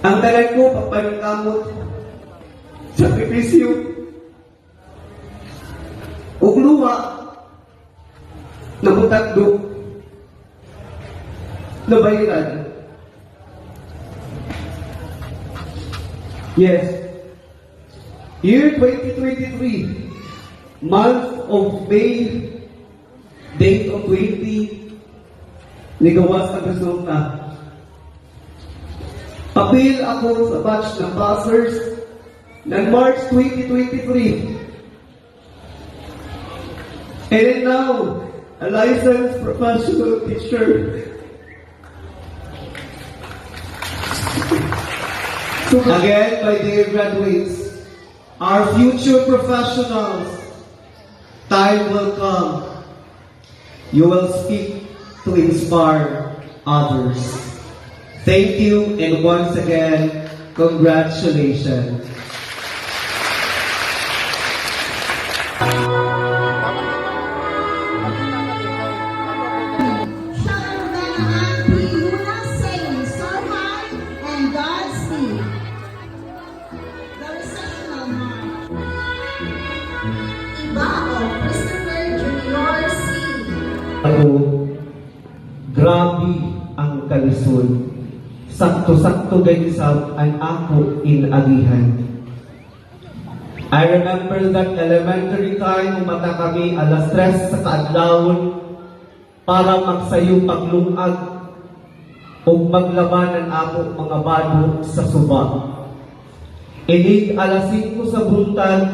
Ang tanan ko, papaningkamot, sakripisyo, ug luwa, nabutagdo, nabayaran. Yes, year 2023, month of May, date of 20, nigawas ang resulta. Appeal ako sa batch ng passers ng March 2023. And now, a licensed professional teacher. Again, my dear graduates, our future professionals, time will come. You will speak to inspire others. Thank you, and once again, congratulations. Ako, grabe ang kalisod. Sakto-sakto ganisab ang ako inagihan. I remember that elementary time, umata kami alas 3 sa kaadlawon para magsayo paglungag o maglabanan ako mga bado sa suba. Inig alas 5 sa buntag,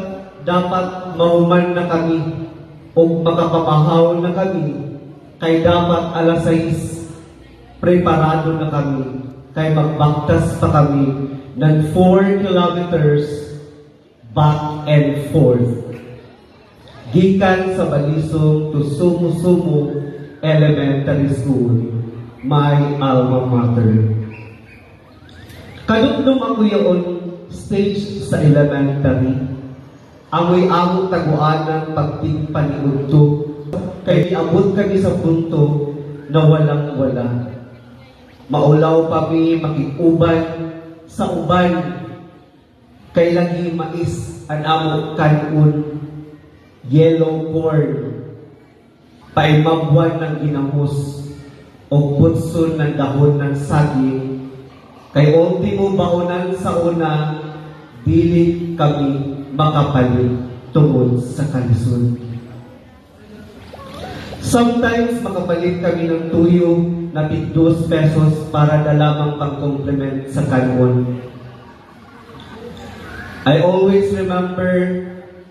dapat mahuman na kami o makapapahaw na kami. Kay dapat alas 6, preparado na kami. Kay magbaktas pa kami ng 4 kilometers back and forth. Gikan sa Balisong to Sumu-Sumu Elementary School, my alma mater. Kadugdong ako yung stage sa elementary. Amoy among taguanan pagpagpaniudto. Kaya iabot kami sa punto na walang-wala. Maulaw kami makikuban sa uban. Kay lagi mais ang among kanon, yellow corn, paimabwan ng ginamos, o butson ng dahon ng saging. Kay ultimo baunan sa una, dili kami makapalit tungod sa kalisod. Sometimes makapalit kami ng tuyo na 2 pesos para na lamang pang-complement sa kanon. I always remember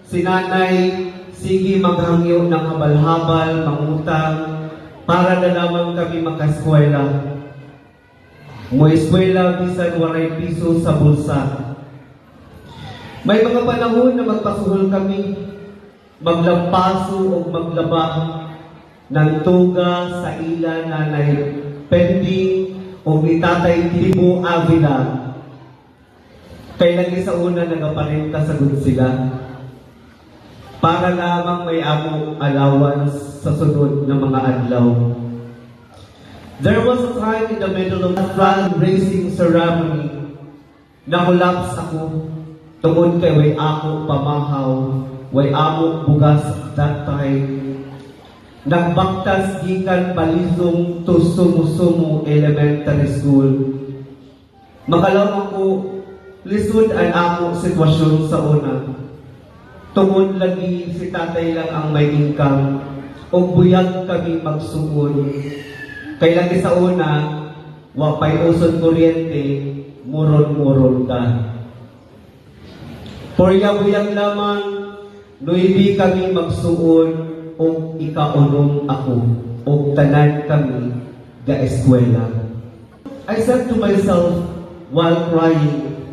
si nanay, sige maghangyo ng habal-habal, mangutang, para na lamang kami makaskwela. Mo-eskwela bisan waray piso sa bulsa. May mga panahon na magpasuhol kami, maglampaso o maglaba ng tuga sa ila nanay Pending o ni Tatay Tibo Avila. Kay lagi sa una nagaparenta sa good sila para lamang may among allowance sa sunod na mga adlaw. There was a time in the middle of a flag raising ceremony na collapse ako tungod kay way ako pamahaw, way ako bugas that time. Nagbaktas gikan Balisong to Sumu-Sumu Elementary School. Makalaw ako, lisod ang ako sitwasyon sa una. Tungod lagi si tatay lang ang may income o buyag kami magsuon. Kay lagi sa una, wapay uson kuryente, muron-muron ka. Porya-buyag lamang, nuibi kami magsuon o ikaunong ako o tanan kami ga-eskwela. I said to myself while crying,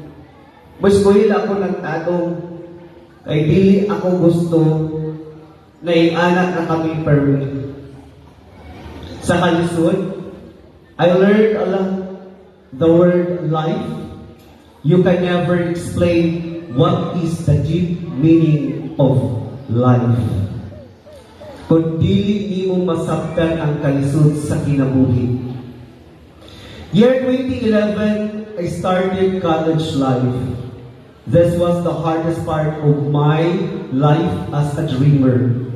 mas buhil ako ng tanong, kay dili ako gusto na anak na kami permit. Sa kalisod, I learned the word life. You can never explain what is the deep meaning of life. Kung dili nimo masabtan ang kalisod sa kinabuhi. Year 2011, I started college life, this was the hardest part of my life as a dreamer.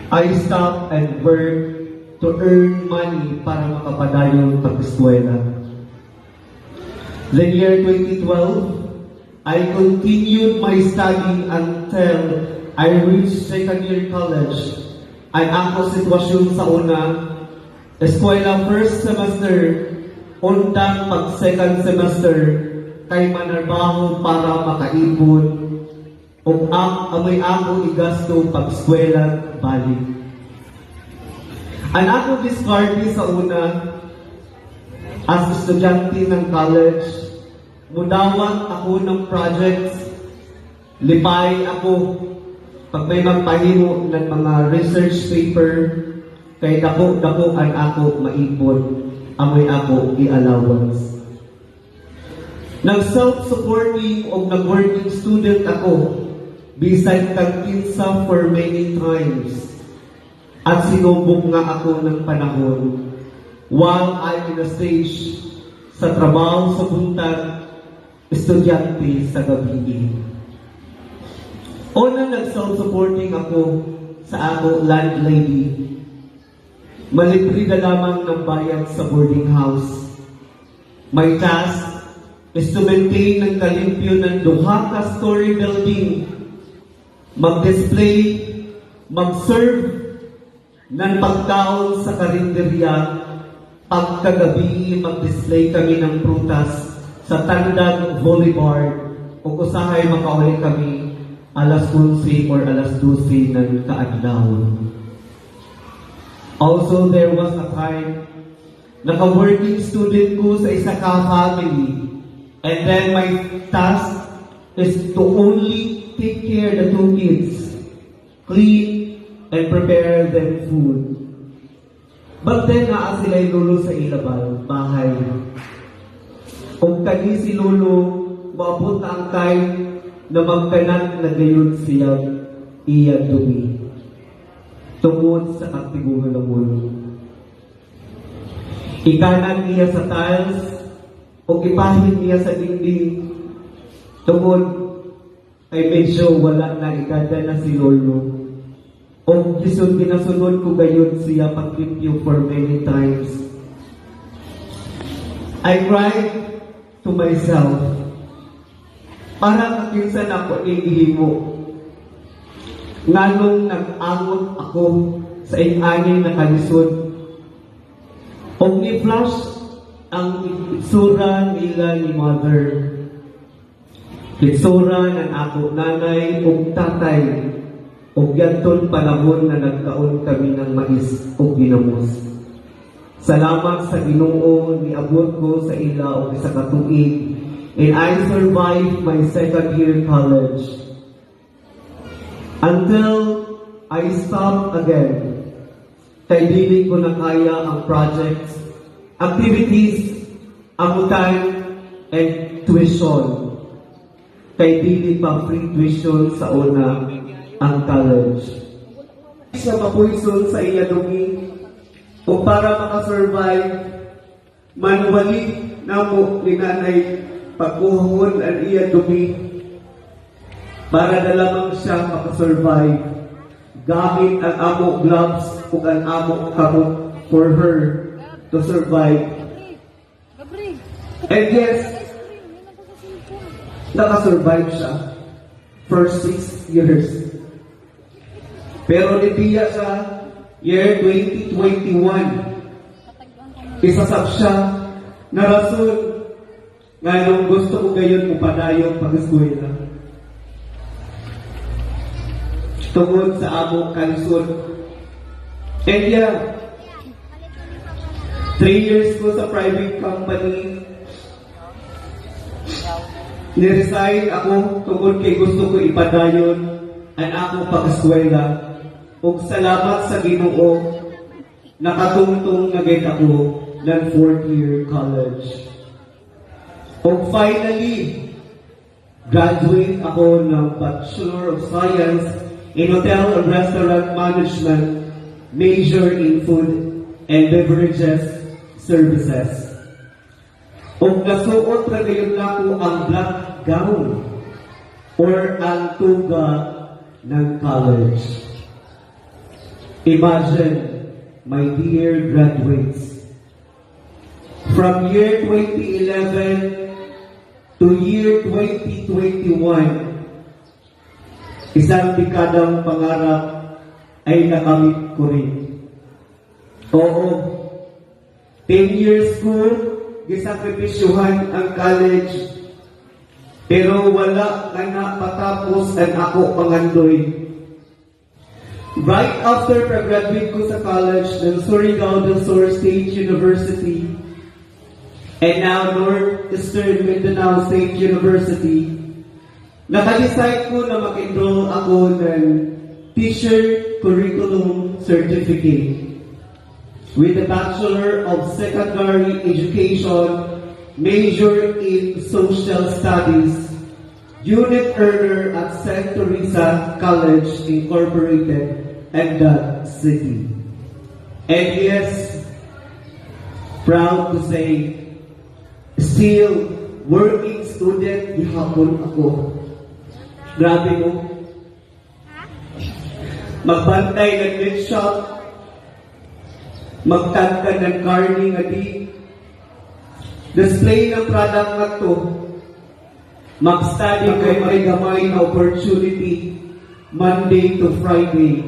I stopped and worked to earn money para makapadayon pag-eskwela. The year 2012, I continued my study until I reached second year college. Ay ako sitwasyon sa una, eskwela first semester, undang pag second semester, kay manarbaho para makaipon, o amoy ako igasto pag eskwela balik. Ang ako discarded sa una, as estudyante ng college, mudawat ako ng projects, lipay ako, pag may magpahimo ng mga research paper, kay dako-dako ang ako maipon, amoy ako i-allowance. Nag-self-supporting o nag-working student ako, bisan kag kinsa for many times. At sinubok nga ako ng panahon, while I'm in a stage sa trabaho sa buntag, estudyante sa gabi. Una nag-self-supporting ako sa ako landlady. Malibre na lamang ng bayad sa boarding house. My task is to maintain ng kalimpyo ng duha ka story building, mag-display, mag-serve ng pagkaon sa karinderya, pagkagabi mag-display kami ng prutas sa Tandag Boulevard o usahay makauli kami alas 11 or alas 12 ng kaadlaw. Also, there was a time naka-working student ko sa isa ka family, and then my task is to only take care the two kids, clean and prepare them food. But then naa sila lolo sa ilabal, bahay. Kung kani si lolo, maabot na ang time na magkanat na gayon siya iya dumi. Tungod sa katiguhan ng mundo. Ikanan niya sa tiles o ipahin niya sa dingding. Tungod ay medyo wala na ikada na si lolo. O kisod ginasunod ko gayon siya pag-review for many times. I cried to myself, para kakinsan ako ihimo. Nganong nag-angot ako sa ingani na kalisod. O ni-flash ang itsura nila ni mother. Itsura ng ako nanay o tatay. O yanton panahon na nagkaon kami ng mais o ginamos. Salamat sa Ginoo ni abot ko sa ila o sa katuig, and I survived my second year college. Until I stopped again. Kay dili ko na kaya ang projects, activities, amutan, and tuition. Kay dili pa free tuition sa una ang college. Sa mapuison sa iya dungi, o para makasurvive, manuwali na mo ni nanay pagkuhon ang iya dungi, para na lamang siya makasurvive. Gamit ang amo gloves o ang amo kamot for her to survive. And yes, nakasurvive siya for 6 years. Pero nitiya sa year 2021, isasap siya na rason nga nung gusto ko gayon mo padayong pag-eskwela. Tungod sa amo kalisod. And yeah, 3 years ko sa private company. Niresign ako tungod kay gusto ko ipadayon ang akong pag-eskwela. Ug salamat sa Ginoo, nakatungtong na gid ako ng 4th year college. Ug finally, graduate ako ng Bachelor of Science in Hotel and Restaurant Management, major in Food and Beverages Services. O nasuot na ngayon na ko ang black gown or ang tuga ng college. Imagine, my dear graduates, from year 2011 to year 2021, isang dekadang pangarap ay nakamit ko rin. Oo, 10 years ko, gisakripisyuhan ang college, pero wala na napatapos ang ako pangandoy. Right after pag-graduate ko sa college ng Surigao del Sur State University and now Northeastern Mindanao State University, nakadecide ko na mag-enroll ako ng Teacher Curriculum Certificate with a Bachelor of Secondary Education, major in Social Studies, unit earner at St. Teresa College Incorporated, Edad City. And yes, proud to say, still working student, gihapon ako. Grabe mo. Magbantay ng gift shop, magtagda ng carne nga di, display ng product nga to, mag-study kay may gamay na opportunity, Monday to Friday,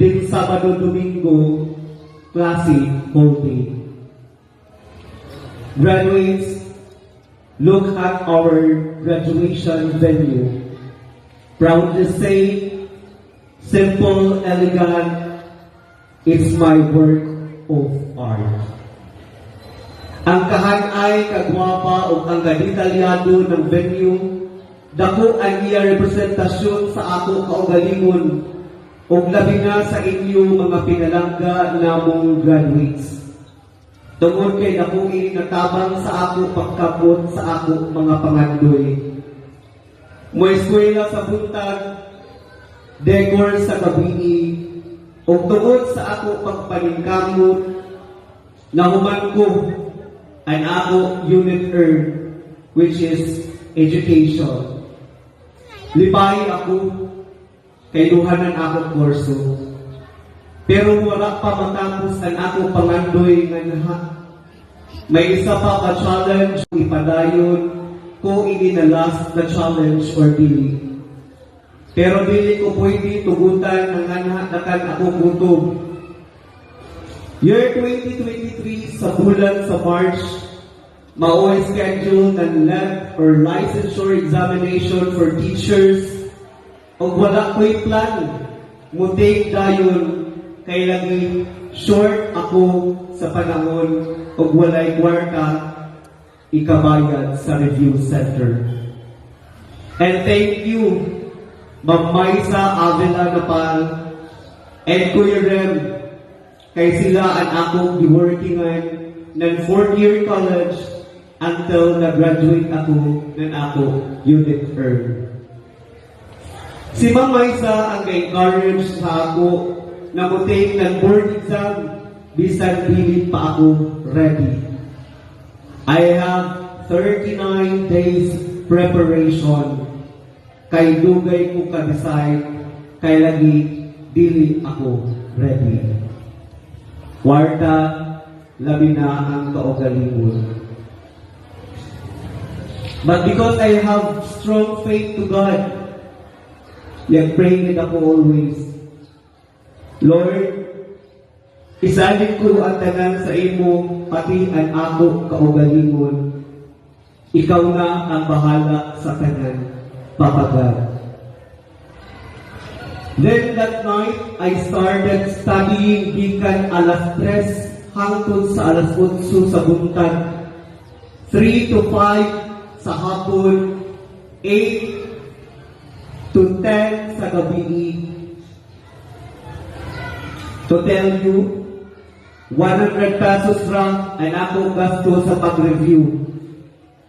din Sabado, Domingo, klase, whole day. Graduates, look at our graduation venue. Proud to say, simple, elegant, it's my work of art. Ang kahanay, kagwapa, o ang kadetalyado ng venue, dako ang iya representasyon sa ako kaugalingon, o labi na sa inyo mga pinalangga namong graduates. Tungod kay dako natabang sa ako pagkapot sa ako mga pangandoy. Mo eskwela sa buntag, decor sa gabi, o tungod sa ako pagpaningkamot, nahuman ko ang ako unit earn, which is education. Lipahi ako, kay duhanan ako kurso. Pero wala pa matapos ang ako pangandoy nga naha. May isa pa ka challenge, ipadayon ko ini na last na challenge or dili. Pero dili ko pwede tugutan ng anhatakan ako gutom. Year 2023 sa bulan sa March, mao schedule ng LEP or Licensure Examination for Teachers. O wala ko'y plan, mutik dayon, kay lagi short ako sa panahon o walay kwarta ikabayad sa review center. And thank you, Ma'am Maisa Avila Napal and Kuya Rem, kay sila ang akong giworkingan ng 4th year college until na-graduate ako ng ako unit earn. Si Ma'am Maisa ang encourage sa ako na mutake ng board exam bisan dili pa ako ready. I have 39 days preparation kay dugay ko ka-decide kay lagi dili ako ready. Kwarta, labi na ang kaugalingon. But because I have strong faith to God, pray ako always, Lord, isalin ko ang tanan sa imo, pati ang ako kaugalingon. Ikaw na ang bahala sa tanan, Papa God. Then that night, I started studying gikan alas 3 hangtod sa alas 8 sa buntag, 3 to 5 sa hapon, 8 to 10 sa gabi. To tell you, 100 pesos lang ang ako gasto sa pag-review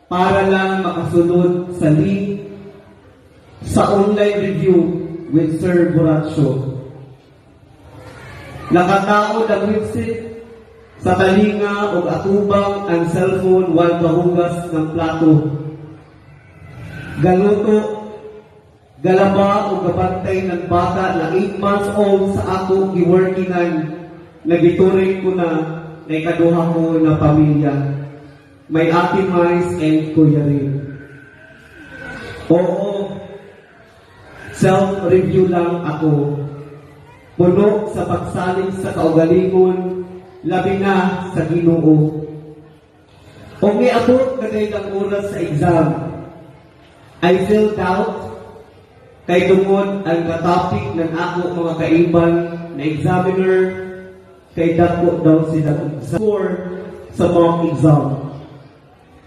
para lang makasunod sa link sa online review with Sir Buracho. Nakatao ng website sa talinga o atubang ang cellphone while gahugas ng plato. Galuto, galaba o gabantay ng bata na 8 months old sa ako giworkingan na gituring ko na ikaduha ko na pamilya. May Ate Mais and Kuya Rin. Oo, self-review lang ako. Puno sa pagsaling sa kaugalingon, labi na sa Ginoo. O miabot na ang oras sa exam, I feel doubt kay tungod ang topic ng ako mga kaiban na examiner kay dako daw sila score sa mock exam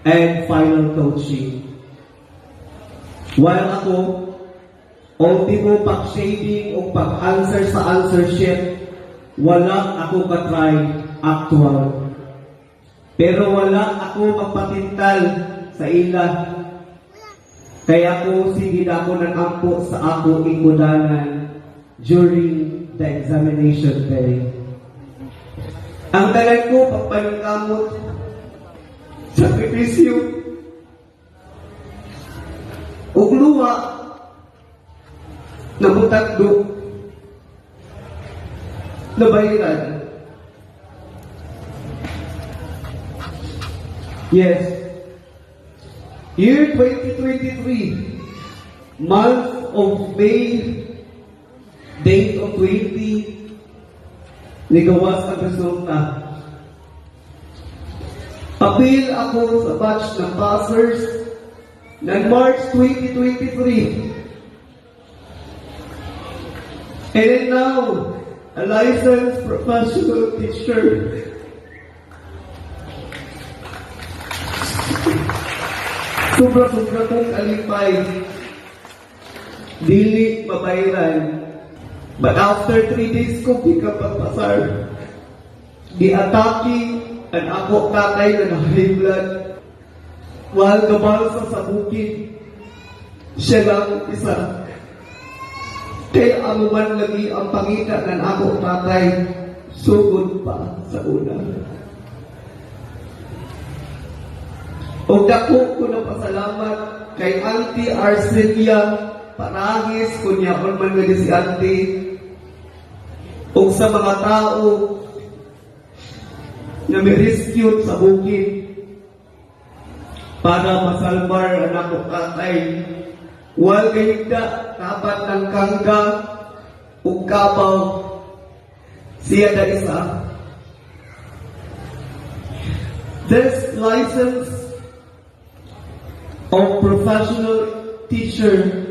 and final coaching. While ako, ultimo pag-shading o pag-answer sa answer sheet, wala ako katry actual. Pero wala ako magpatintal sa ila. Kaya ako sige na ako ng ampo sa ako ikudanan during the examination day. Ang talan ko pagpanangkamot sa sakripisyo ug luwa na butagdo na bayaran. Yes. Year 2023, month of May, date of 20, ligawas ang resulta. Appeal ako sa batch ng passers ng March 2023. And then now, a licensed professional teacher. Sobra-sobra kong alipay. Dili mabayaran. But after 3 days ko, di ka pagpasar. Di-attacking ang ako tatay na high blood. While gabalsa sa bukid, siya lang isa. Kaya amuman lagi ang pangita ng ako tatay, sugod pa sa una. O dako ko na pasalamat kay Auntie Arcelia Parahis, kunyakon man nga si Auntie, o sa mga tao na may rescue sa bukid para masalbar ang ako tatay. Wal kayigda, tapat ng kangga, o kabaw, siya na isa. This license of professional teacher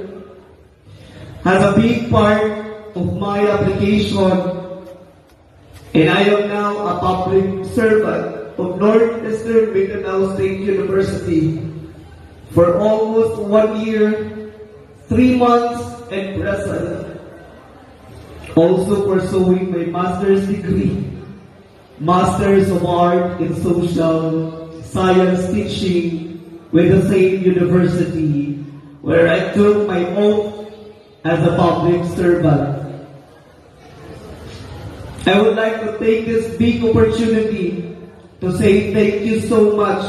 has a big part of my application, and I am now a public servant of Northeastern Mindanao State University for almost 1 year, 3 months, and present. Also pursuing my master's degree, Masters of Art in Social Science Teaching with the same university where I took my oath as a public servant. I would like to take this big opportunity to say thank you so much.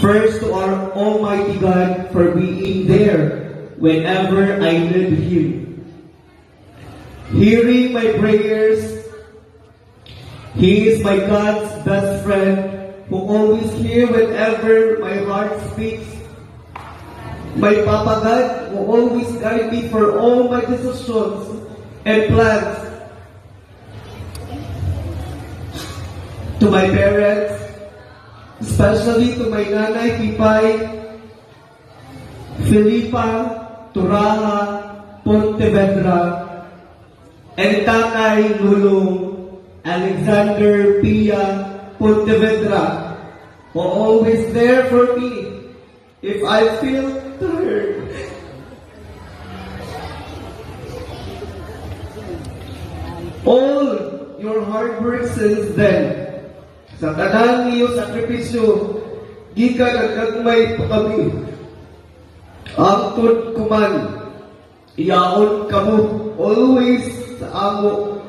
First, to our Almighty God for being there whenever I need Him. Hearing my prayers, He is my God's best friend who always hear whenever my heart speaks. My Papa God will always guide me for all my decisions and plans. To my parents, especially to my nanay Pipay, Filipa, Turaha, Pontevedra, and tatay Lulong, Alexander Pia Pontevedra, who are always there for me if I feel tired. All your hard work since then, sa tanan niyo sakripisyo, gikan ang gagmay pa kami. Angtod kuman, iyaon kamo always sa amo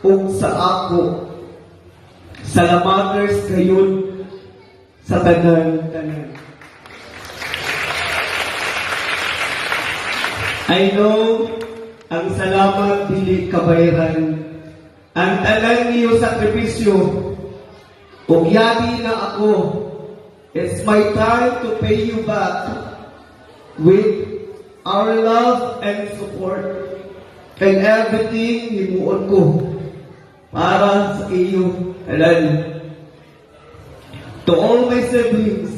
o sa ako. Salamaters kayon sa tanan-tanan. I know ang salamat dili kabayaran. Ang tanan niyo sakripisyo, ug yadi na ako. It's my time to pay you back with our love and support and everything himuon ko para sa iyo. Alam. To all my siblings,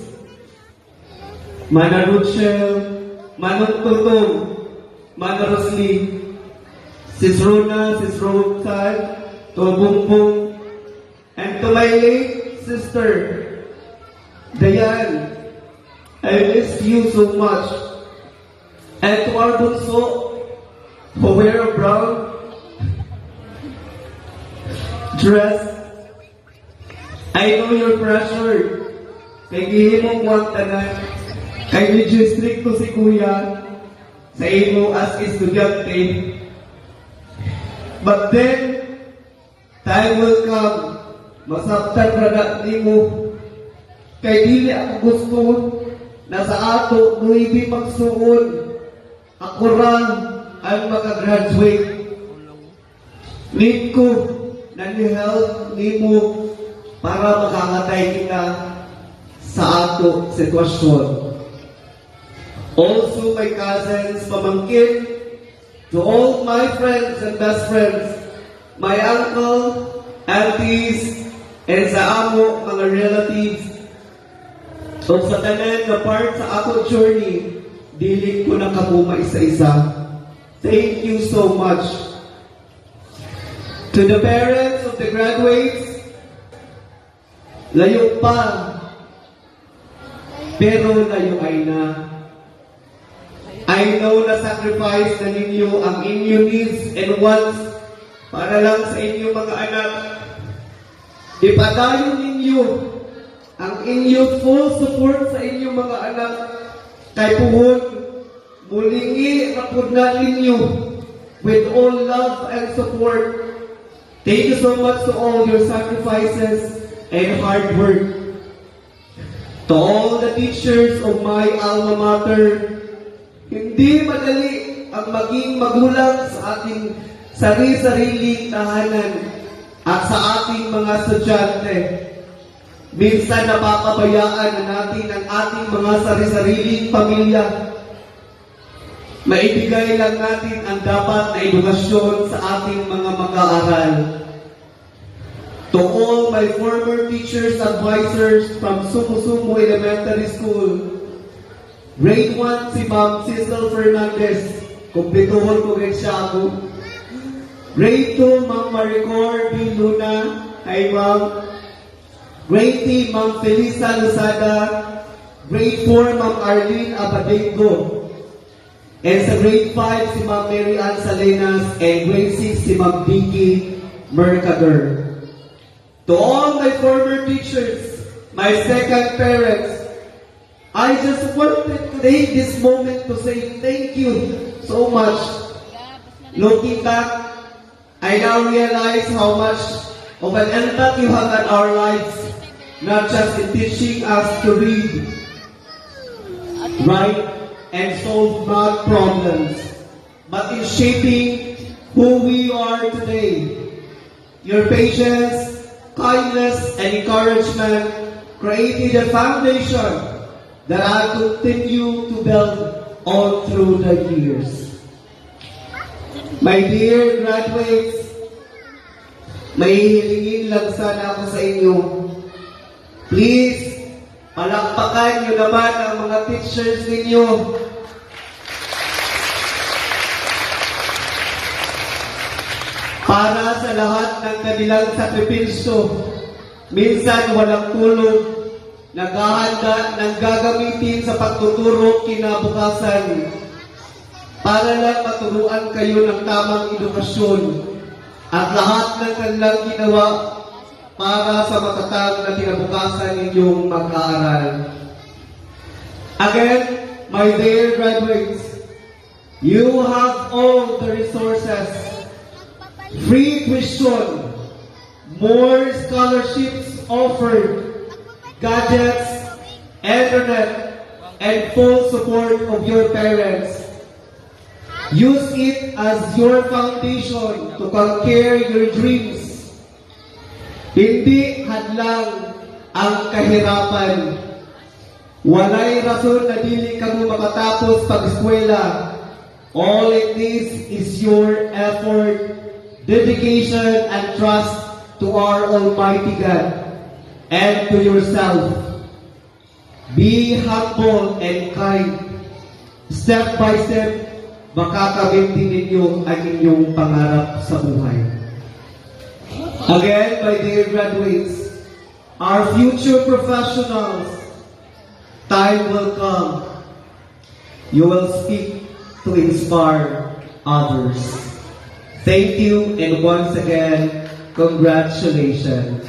Mana Rochelle, Manong Tutong, Mana Rosly, Sis Rona, Sis Rotan, to Bumbong, and to my late sister, Dayan, I miss you so much. And to our bunso, who wear a brown dress, I know you're pressured. Kay gihimong wang tanan, kay medyo stricto si Kuya sa imo as estudyante. But then, time will come, masabtan rada nimo. Kay dili ako gusto na sa ato nuibi magsuon. Ako ran ang makagraduate. Need ko na ni-help nimo para makahatay kita sa ato sitwasyon. Also, my cousins, pamangkin, to all my friends and best friends, my uncle, aunties, and sa amo mga relatives, so sa tanan na part sa ato journey, dili ko na kamuma isa-isa. Thank you so much. To the parents of the graduates, layo pa, pero layo ay na. I know na sacrifice na ninyo ang inyong needs and wants para lang sa inyong mga anak. Ipadayon ninyo ang inyong full support sa inyong mga anak. Kay puhon, mulingi rapod na ninyo with all love and support. Thank you so much to all your sacrifices and hard work. To all the teachers of my alma mater, hindi madali ang maging magulang sa ating sarili-sariling tahanan at sa ating mga estudyante. Minsan napapabayaan na natin ang ating mga sarili-sariling pamilya. Maibigay lang natin ang dapat na edukasyon sa ating mga mag-aaral. To all my former teachers, advisors from Sumusumo Elementary School, Grade 1 si Ma'am Cecil Fernandez, kumpletuhon ko rin siya ako. Grade 2, Ma'am Maricor B. Luna, hi Ma'am. Grade 3, Ma'am Felisa Lozada. Grade 4, Ma'am Arlene Abadego. And sa grade 5, si Ma'am Mary Ann Salinas. And grade 6, si Ma'am Vicky Mercader. To all my former teachers, my second parents, I just wanted to take this moment to say thank you so much. Looking back, I now realize how much of an impact you have on our lives, not just in teaching us to read, write, and solve math problems, but in shaping who we are today. Your patience, kindness, and encouragement created a foundation that I continue to build all through the years. My dear graduates, may hilingin lang sana ako sa inyo. Please, palakpakan nyo naman ang mga teachers ninyo. Para sa lahat ng kanilang sakripisyo, minsan walang tulog, naghahanda ng gagamitin sa pagtuturo kinabukasan para lang maturuan kayo ng tamang edukasyon at lahat ng kanilang ginawa para sa matatag na kinabukasan ninyong mag-aaral. Again, my dear graduates, you have all the resources, free tuition, more scholarships offered gadgets, internet, and full support of your parents. Use it as your foundation to conquer your dreams. Hindi hadlang ang kahirapan. Walay rason na dili ka mo makatapos pag-eskwela. All it needs is your effort, dedication, and trust to our Almighty God and to yourself. Be humble and kind. Step by step, makakamit din ninyo ang inyong pangarap sa buhay. Again, my dear graduates, our future professionals, time will come. You will speak to inspire others. Thank you, and once again, congratulations.